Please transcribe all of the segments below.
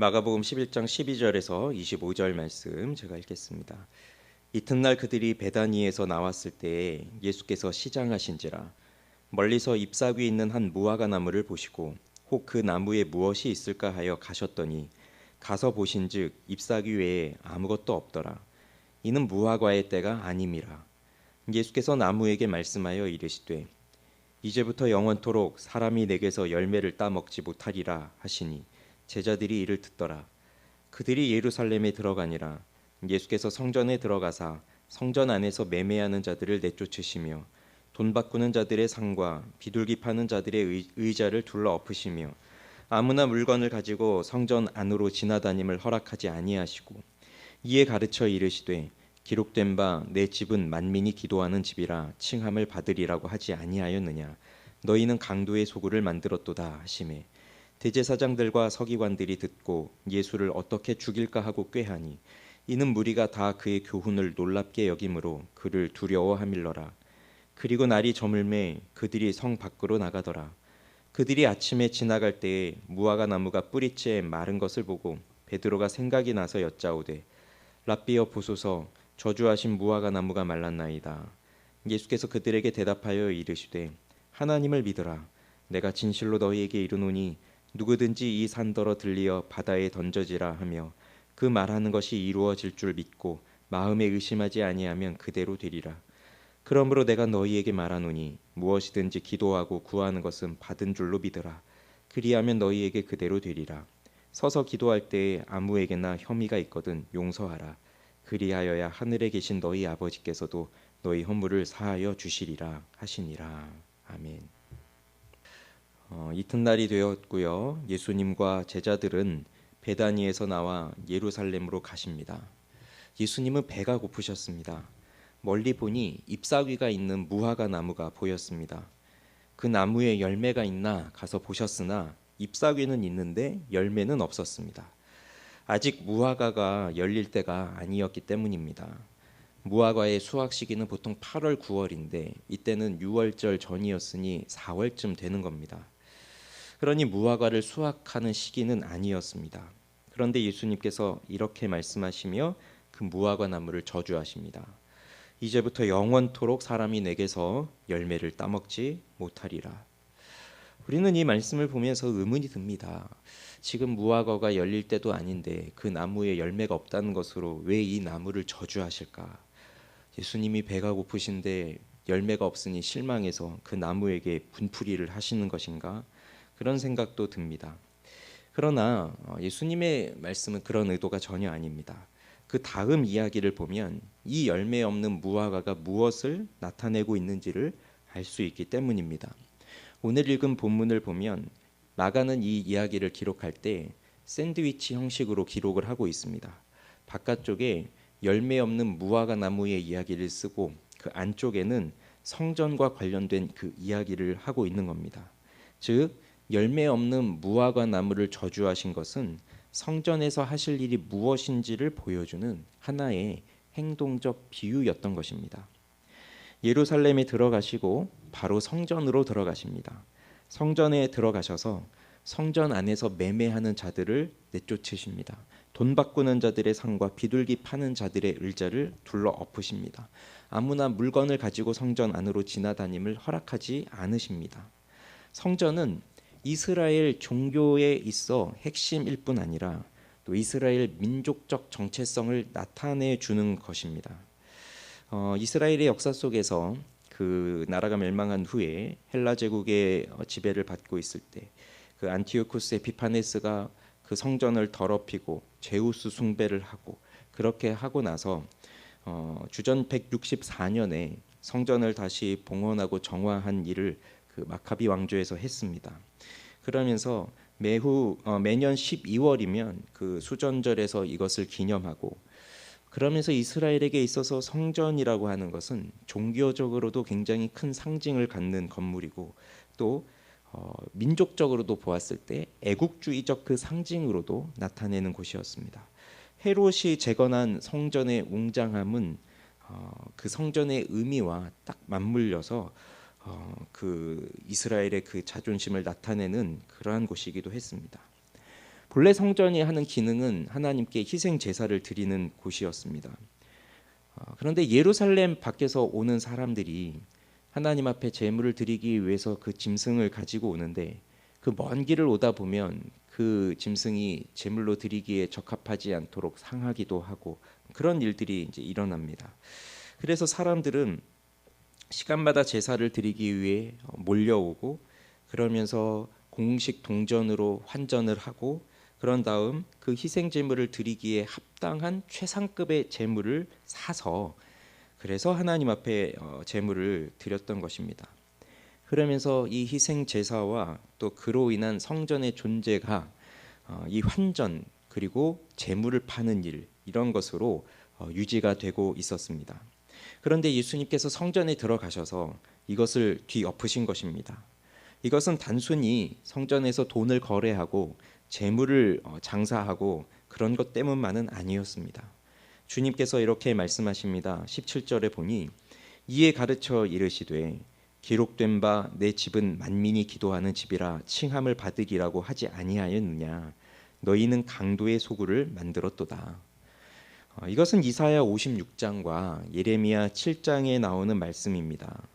마가복음 11장 12절에서 25절 말씀 제가 읽겠습니다. 이튿날 그들이 베다니에서 나왔을 때에 예수께서 시장하신지라 멀리서 잎사귀 있는 한 무화과 나무를 보시고 혹 그 나무에 무엇이 있을까 하여 가셨더니 가서 보신즉 잎사귀 외에 아무것도 없더라. 이는 무화과의 때가 아님이라. 예수께서 나무에게 말씀하여 이르시되 이제부터 영원토록 사람이 내게서 열매를 따먹지 못하리라 하시니 제자들이 이를 듣더라. 그들이 예루살렘에 들어가니라. 예수께서 성전에 들어가사 성전 안에서 매매하는 자들을 내쫓으시며 돈 바꾸는 자들의 상과 비둘기 파는 자들의 의자를 둘러 엎으시며 아무나 물건을 가지고 성전 안으로 지나다님을 허락하지 아니하시고 이에 가르쳐 이르시되 기록된 바 내 집은 만민이 기도하는 집이라 칭함을 받으리라고 하지 아니하였느냐. 너희는 강도의 소굴을 만들었도다 하시매 대제사장들과 서기관들이 듣고 예수를 어떻게 죽일까 하고 꾀하니 이는 무리가 다 그의 교훈을 놀랍게 여김으로 그를 두려워함일러라. 그리고 날이 저물매 그들이 성 밖으로 나가더라. 그들이 아침에 지나갈 때에 무화과 나무가 뿌리째 마른 것을 보고 베드로가 생각이 나서 여짜오되 랍비여 보소서 저주하신 무화과 나무가 말랐나이다. 예수께서 그들에게 대답하여 이르시되 하나님을 믿으라. 내가 진실로 너희에게 이르노니 누구든지 이 산더러 들리어 바다에 던져지라 하며 그 말하는 것이 이루어질 줄 믿고 마음에 의심하지 아니하면 그대로 되리라. 그러므로 내가 너희에게 말하노니 무엇이든지 기도하고 구하는 것은 받은 줄로 믿으라. 그리하면 너희에게 그대로 되리라. 서서 기도할 때에 아무에게나 혐의가 있거든 용서하라. 그리하여야 하늘에 계신 너희 아버지께서도 너희 허물을 사하여 주시리라 하시니라. 아멘. 이튿날이 되었고요. 예수님과 제자들은 베다니에서 나와 예루살렘으로 가십니다. 예수님은 배가 고프셨습니다. 멀리 보니 잎사귀가 있는 무화과 나무가 보였습니다. 그 나무에 열매가 있나 가서 보셨으나 잎사귀는 있는데 열매는 없었습니다. 아직 무화과가 열릴 때가 아니었기 때문입니다. 무화과의 수확 시기는 보통 8월, 9월인데 이때는 6월절 전이었으니 4월쯤 되는 겁니다. 그러니 무화과를 수확하는 시기는 아니었습니다. 그런데 예수님께서 이렇게 말씀하시며 그 무화과 나무를 저주하십니다. 이제부터 영원토록 사람이 내게서 열매를 따먹지 못하리라. 우리는 이 말씀을 보면서 의문이 듭니다. 지금 무화과가 열릴 때도 아닌데 그 나무에 열매가 없다는 것으로 왜 이 나무를 저주하실까? 예수님이 배가 고프신데 열매가 없으니 실망해서 그 나무에게 분풀이를 하시는 것인가? 그런 생각도 듭니다. 그러나 예수님의 말씀은 그런 의도가 전혀 아닙니다. 그 다음 이야기를 보면 이 열매 없는 무화과가 무엇을 나타내고 있는지를 알 수 있기 때문입니다. 오늘 읽은 본문을 보면 마가는 이 이야기를 기록할 때 샌드위치 형식으로 기록을 하고 있습니다. 바깥쪽에 열매 없는 무화과 나무의 이야기를 쓰고 그 안쪽에는 성전과 관련된 그 이야기를 하고 있는 겁니다. 즉 열매 없는 무화과 나무를 저주하신 것은 성전에서 하실 일이 무엇인지를 보여주는 하나의 행동적 비유였던 것입니다. 예루살렘에 들어가시고 바로 성전으로 들어가십니다. 성전에 들어가셔서 성전 안에서 매매하는 자들을 내쫓으십니다. 돈 바꾸는 자들의 상과 비둘기 파는 자들의 의자를 둘러 엎으십니다. 아무나 물건을 가지고 성전 안으로 지나다님을 허락하지 않으십니다. 성전은 이스라엘 종교에 있어 핵심일 뿐 아니라 또 이스라엘 민족적 정체성을 나타내 주는 것입니다. 이스라엘의 역사 속에서 그 나라가 멸망한 후에 헬라 제국의 지배를 받고 있을 때 그 안티오쿠스 에피파네스가 그 성전을 더럽히고 제우스 숭배를 하고 그렇게 하고 나서 주전 164년에 성전을 다시 봉헌하고 정화한 일을 그 마카비 왕조에서 했습니다. 그러면서 매년 12월이면 그 수전절에서 이것을 기념하고 그러면서 이스라엘에게 있어서 성전이라고 하는 것은 종교적으로도 굉장히 큰 상징을 갖는 건물이고 또 민족적으로도 보았을 때 애국주의적 그 상징으로도 나타내는 곳이었습니다. 헤롯이 재건한 성전의 웅장함은 그 성전의 의미와 딱 맞물려서 그 이스라엘의 그 자존심을 나타내는 그러한 곳이기도 했습니다. 본래 성전이 하는 기능은 하나님께 희생 제사를 드리는 곳이었습니다. 그런데 예루살렘 밖에서 오는 사람들이 하나님 앞에 제물을 드리기 위해서 그 짐승을 가지고 오는데 그 먼 길을 오다 보면 그 짐승이 제물로 드리기에 적합하지 않도록 상하기도 하고 그런 일들이 이제 일어납니다. 그래서 사람들은 시간마다 제사를 드리기 위해 몰려오고 그러면서 공식 동전으로 환전을 하고 그런 다음 그 희생 제물을 드리기에 합당한 최상급의 제물을 사서 그래서 하나님 앞에 제물을 드렸던 것입니다. 그러면서 이 희생 제사와 또 그로 인한 성전의 존재가 이 환전 그리고 제물을 파는 일 이런 것으로 유지가 되고 있었습니다. 그런데 예수님께서 성전에 들어가셔서 이것을 뒤엎으신 것입니다. 이것은 단순히 성전에서 돈을 거래하고 재물을 장사하고 그런 것 때문만은 아니었습니다. 주님께서 이렇게 말씀하십니다. 17절에 보니 이에 가르쳐 이르시되 기록된 바 내 집은 만민이 기도하는 집이라 칭함을 받으리라고 하지 아니하였느냐 너희는 강도의 소굴을 만들었도다. 이것은 이사야 56장과 예레미야 7장에 나오는 말씀입니다.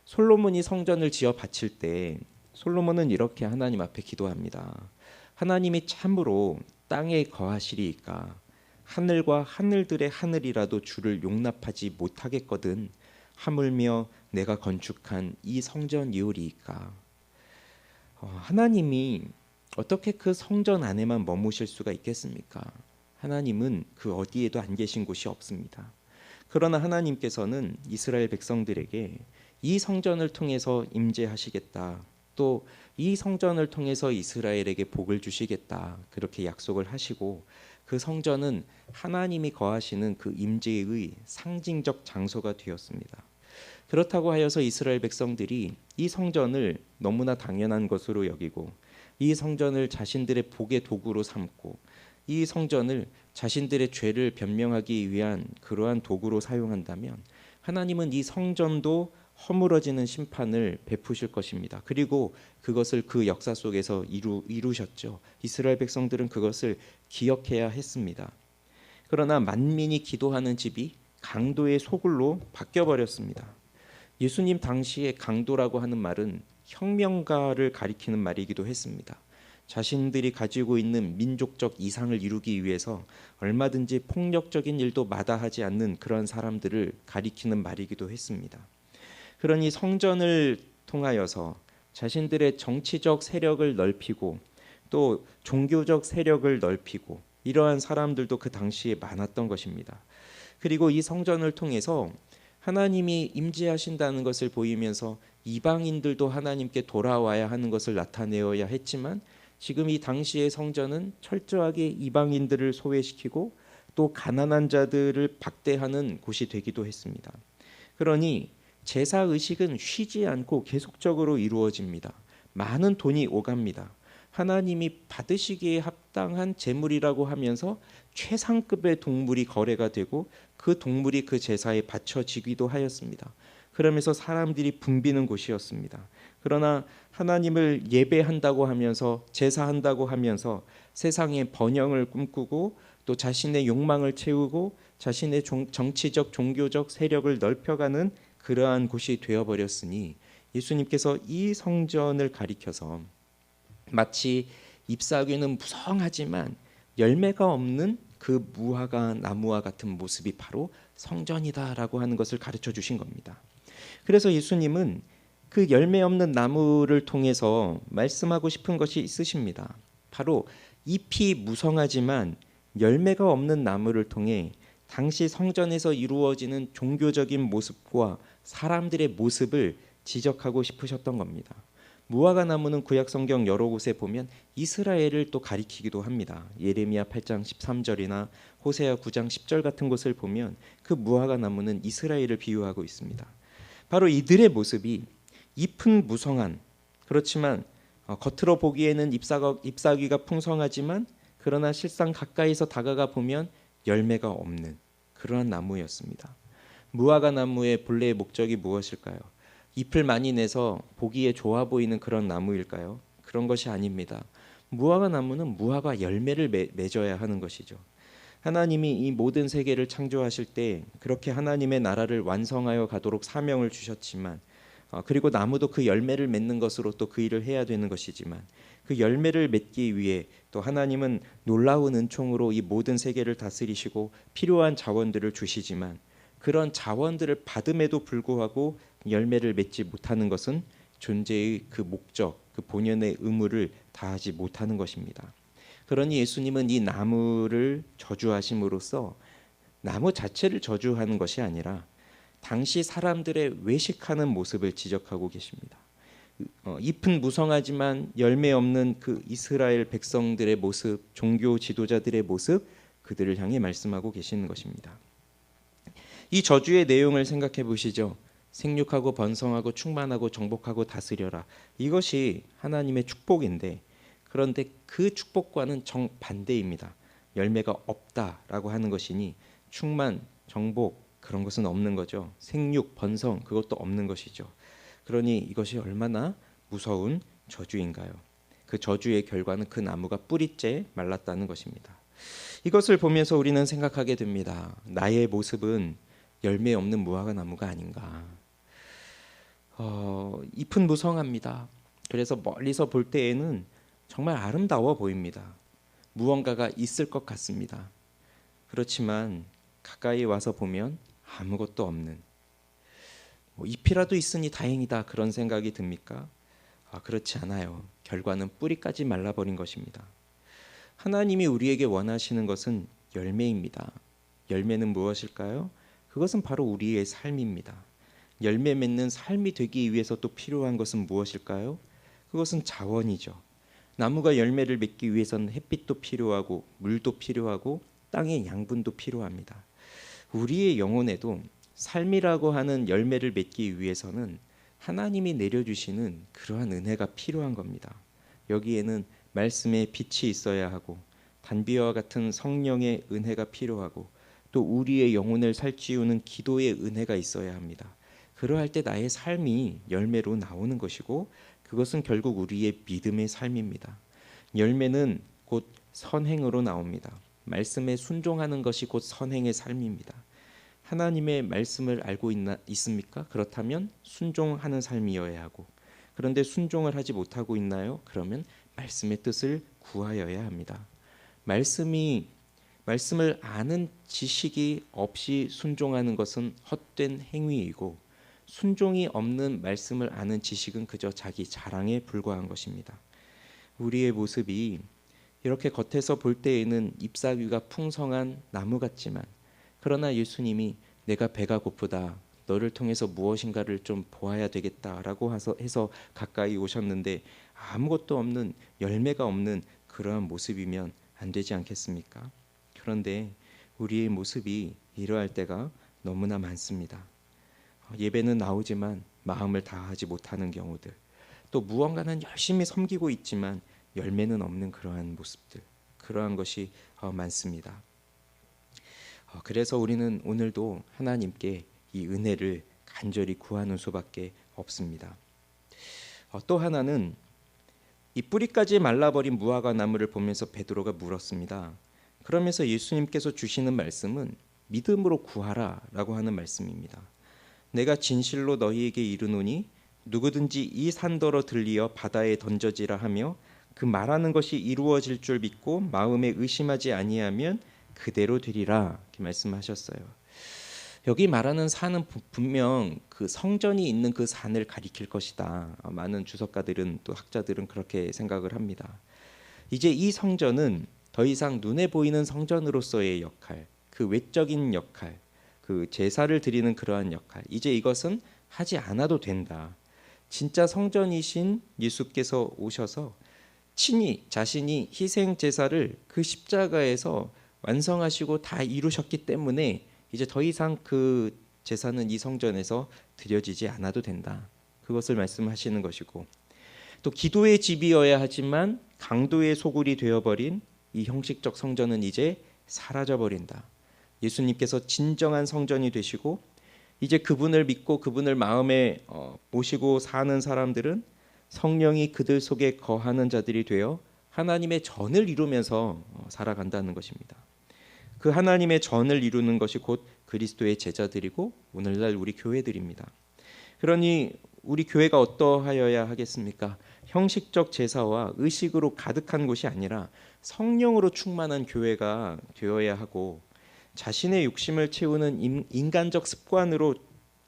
솔로몬이 성전을 지어 바칠 때 솔로몬은 이렇게 하나님 앞에 기도합니다. 하나님이 참으로 땅에 거하시리이까 하늘과 하늘들의 하늘이라도 주를 용납하지 못하겠거든 하물며 내가 건축한 이 성전이오리이까. 하나님이 어떻게 그 성전 안에만 머무실 수가 있겠습니까? 하나님은 그 어디에도 안 계신 곳이 없습니다. 그러나 하나님께서는 이스라엘 백성들에게 이 성전을 통해서 임재하시겠다. 또 이 성전을 통해서 이스라엘에게 복을 주시겠다. 그렇게 약속을 하시고 그 성전은 하나님이 거하시는 그 임재의 상징적 장소가 되었습니다. 그렇다고 하여서 이스라엘 백성들이 이 성전을 너무나 당연한 것으로 여기고 이 성전을 자신들의 복의 도구로 삼고 이 성전을 자신들의 죄를 변명하기 위한 그러한 도구로 사용한다면 하나님은 이 성전도 허물어지는 심판을 베푸실 것입니다. 그리고 그것을 그 역사 속에서 이루셨죠. 이스라엘 백성들은 그것을 기억해야 했습니다. 그러나 만민이 기도하는 집이 강도의 소굴로 바뀌어버렸습니다. 예수님 당시에 강도라고 하는 말은 혁명가를 가리키는 말이기도 했습니다. 자신들이 가지고 있는 민족적 이상을 이루기 위해서 얼마든지 폭력적인 일도 마다하지 않는 그런 사람들을 가리키는 말이기도 했습니다. 그러니 성전을 통하여서 자신들의 정치적 세력을 넓히고 또 종교적 세력을 넓히고 이러한 사람들도 그 당시에 많았던 것입니다. 그리고 이 성전을 통해서 하나님이 임재하신다는 것을 보이면서 이방인들도 하나님께 돌아와야 하는 것을 나타내어야 했지만 지금 이 당시의 성전은 철저하게 이방인들을 소외시키고 또 가난한 자들을 박대하는 곳이 되기도 했습니다. 그러니 제사 의식은 쉬지 않고 계속적으로 이루어집니다. 많은 돈이 오갑니다. 하나님이 받으시기에 합당한 제물이라고 하면서 최상급의 동물이 거래가 되고 그 동물이 그 제사에 바쳐지기도 하였습니다. 그러면서 사람들이 붐비는 곳이었습니다. 그러나 하나님을 예배한다고 하면서 제사한다고 하면서 세상의 번영을 꿈꾸고 또 자신의 욕망을 채우고 자신의 정치적 종교적 세력을 넓혀가는 그러한 곳이 되어버렸으니 예수님께서 이 성전을 가리켜서 마치 잎사귀는 무성하지만 열매가 없는 그 무화과 나무와 같은 모습이 바로 성전이다라고 하는 것을 가르쳐 주신 겁니다. 그래서 예수님은 그 열매 없는 나무를 통해서 말씀하고 싶은 것이 있으십니다. 바로 잎이 무성하지만 열매가 없는 나무를 통해 당시 성전에서 이루어지는 종교적인 모습과 사람들의 모습을 지적하고 싶으셨던 겁니다. 무화과 나무는 구약 성경 여러 곳에 보면 이스라엘을 또 가리키기도 합니다. 예레미야 8장 13절이나 호세아 9장 10절 같은 곳을 보면 그 무화과 나무는 이스라엘을 비유하고 있습니다. 바로 이들의 모습이 잎은 무성한 그렇지만 겉으로 보기에는 잎사귀가 풍성하지만 그러나 실상 가까이서 다가가 보면 열매가 없는 그러한 나무였습니다. 무화과 나무의 본래의 목적이 무엇일까요? 잎을 많이 내서 보기에 좋아 보이는 그런 나무일까요? 그런 것이 아닙니다. 무화과 나무는 무화과 열매를 맺어야 하는 것이죠. 하나님이 이 모든 세계를 창조하실 때 그렇게 하나님의 나라를 완성하여 가도록 사명을 주셨지만, 그리고 나무도 그 열매를 맺는 것으로 또 그 일을 해야 되는 것이지만, 그 열매를 맺기 위해 또 하나님은 놀라운 은총으로 이 모든 세계를 다스리시고 필요한 자원들을 주시지만, 그런 자원들을 받음에도 불구하고 열매를 맺지 못하는 것은 존재의 그 목적, 그 본연의 의무를 다하지 못하는 것입니다. 그러니 예수님은 이 나무를 저주하심으로써 나무 자체를 저주하는 것이 아니라 당시 사람들의 외식하는 모습을 지적하고 계십니다. 잎은 무성하지만 열매 없는 그 이스라엘 백성들의 모습, 종교 지도자들의 모습, 그들을 향해 말씀하고 계시는 것입니다. 이 저주의 내용을 생각해 보시죠. 생육하고 번성하고 충만하고 정복하고 다스려라. 이것이 하나님의 축복인데, 그런데 그 축복과는 정반대입니다. 열매가 없다라고 하는 것이니 충만, 정복 그런 것은 없는 거죠. 생육, 번성 그것도 없는 것이죠. 그러니 이것이 얼마나 무서운 저주인가요? 그 저주의 결과는 그 나무가 뿌리째 말랐다는 것입니다. 이것을 보면서 우리는 생각하게 됩니다. 나의 모습은 열매 없는 무화과 나무가 아닌가. 잎은 무성합니다. 그래서 멀리서 볼 때에는 정말 아름다워 보입니다. 무언가가 있을 것 같습니다. 그렇지만 가까이 와서 보면 아무것도 없는, 잎이라도 있으니 다행이다 그런 생각이 듭니까? 그렇지 않아요. 결과는 뿌리까지 말라버린 것입니다. 하나님이 우리에게 원하시는 것은 열매입니다. 열매는 무엇일까요? 그것은 바로 우리의 삶입니다. 열매 맺는 삶이 되기 위해서 또 필요한 것은 무엇일까요? 그것은 자원이죠. 나무가 열매를 맺기 위해서는 햇빛도 필요하고 물도 필요하고 땅의 양분도 필요합니다. 우리의 영혼에도 삶이라고 하는 열매를 맺기 위해서는 하나님이 내려주시는 그러한 은혜가 필요한 겁니다. 여기에는 말씀의 빛이 있어야 하고 단비와 같은 성령의 은혜가 필요하고 또 우리의 영혼을 살찌우는 기도의 은혜가 있어야 합니다. 그러할 때 나의 삶이 열매로 나오는 것이고, 그것은 결국 우리의 믿음의 삶입니다. 열매는 곧 선행으로 나옵니다. 말씀에 순종하는 것이 곧 선행의 삶입니다. 하나님의 말씀을 알고 있습니까? 그렇다면 순종하는 삶이어야 하고, 그런데 순종을 하지 못하고 있나요? 그러면 말씀의 뜻을 구하여야 합니다. 말씀을 아는 지식이 없이 순종하는 것은 헛된 행위이고, 순종이 없는 말씀을 아는 지식은 그저 자기 자랑에 불과한 것입니다. 우리의 모습이 이렇게 겉에서 볼 때에는 잎사귀가 풍성한 나무 같지만, 그러나 예수님이 내가 배가 고프다, 너를 통해서 무엇인가를 좀 보아야 되겠다라고 해서 가까이 오셨는데 아무것도 없는, 열매가 없는 그러한 모습이면 안 되지 않겠습니까? 그런데 우리의 모습이 이러할 때가 너무나 많습니다. 예배는 나오지만 마음을 다하지 못하는 경우들, 또 무언가는 열심히 섬기고 있지만 열매는 없는 그러한 모습들, 그러한 것이 많습니다. 그래서 우리는 오늘도 하나님께 이 은혜를 간절히 구하는 수밖에 없습니다. 또 하나는 이 뿌리까지 말라버린 무화과 나무를 보면서 베드로가 물었습니다. 그러면서 예수님께서 주시는 말씀은 믿음으로 구하라 라고 하는 말씀입니다. 내가 진실로 너희에게 이르노니 누구든지 이 산더러 들리어 바다에 던져지라 하며 그 말하는 것이 이루어질 줄 믿고 마음에 의심하지 아니하면 그대로 되리라, 이렇게 말씀하셨어요. 여기 말하는 산은 분명 그 성전이 있는 그 산을 가리킬 것이다. 많은 주석가들은 또 학자들은 그렇게 생각을 합니다. 이제 이 성전은 더 이상 눈에 보이는 성전으로서의 역할, 그 외적인 역할, 그 제사를 드리는 그러한 역할, 이제 이것은 하지 않아도 된다. 진짜 성전이신 예수께서 오셔서 친히 자신이 희생 제사를 그 십자가에서 완성하시고 다 이루셨기 때문에 이제 더 이상 그 제사는 이 성전에서 드려지지 않아도 된다. 그것을 말씀하시는 것이고, 또 기도의 집이어야 하지만 강도의 소굴이 되어버린 이 형식적 성전은 이제 사라져버린다. 예수님께서 진정한 성전이 되시고 이제 그분을 믿고 그분을 마음에 모시고 사는 사람들은 성령이 그들 속에 거하는 자들이 되어 하나님의 전을 이루면서 살아간다는 것입니다. 그 하나님의 전을 이루는 것이 곧 그리스도의 제자들이고 오늘날 우리 교회들입니다. 그러니 우리 교회가 어떠하여야 하겠습니까? 형식적 제사와 의식으로 가득한 곳이 아니라 성령으로 충만한 교회가 되어야 하고, 자신의 욕심을 채우는 인간적 습관으로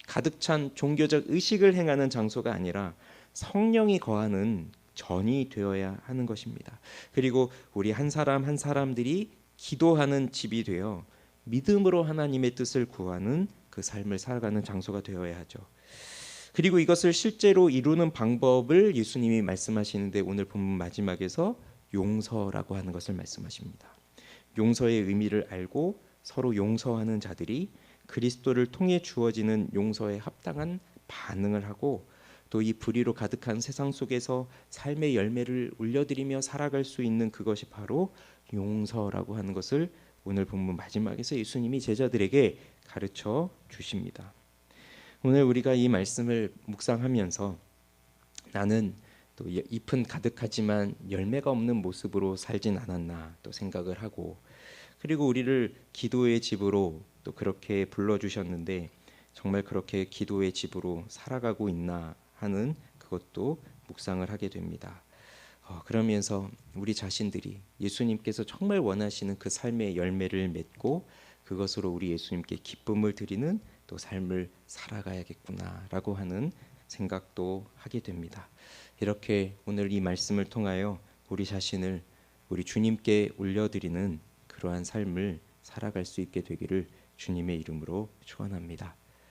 가득 찬 종교적 의식을 행하는 장소가 아니라 성령이 거하는 전이 되어야 하는 것입니다. 그리고 우리 한 사람 한 사람들이 기도하는 집이 되어 믿음으로 하나님의 뜻을 구하는 그 삶을 살아가는 장소가 되어야 하죠. 그리고 이것을 실제로 이루는 방법을 예수님이 말씀하시는데, 오늘 본문 마지막에서 용서라고 하는 것을 말씀하십니다. 용서의 의미를 알고 서로 용서하는 자들이 그리스도를 통해 주어지는 용서에 합당한 반응을 하고, 또 이 불의로 가득한 세상 속에서 삶의 열매를 올려드리며 살아갈 수 있는 그것이 바로 용서라고 하는 것을 오늘 본문 마지막에서 예수님이 제자들에게 가르쳐 주십니다. 오늘 우리가 이 말씀을 묵상하면서 나는 또 잎은 가득하지만 열매가 없는 모습으로 살진 않았나 또 생각을 하고, 그리고 우리를 기도의 집으로 또 그렇게 불러주셨는데 정말 그렇게 기도의 집으로 살아가고 있나 하는 그것도 묵상을 하게 됩니다. 그러면서 우리 자신들이 예수님께서 정말 원하시는 그 삶의 열매를 맺고 그것으로 우리 예수님께 기쁨을 드리는 또 삶을 살아가야겠구나라고 하는 생각도 하게 됩니다. 이렇게 오늘 이 말씀을 통하여 우리 자신을 우리 주님께 올려드리는 그러한 삶을 살아갈 수 있게 되기를 주님의 이름으로 축원합니다.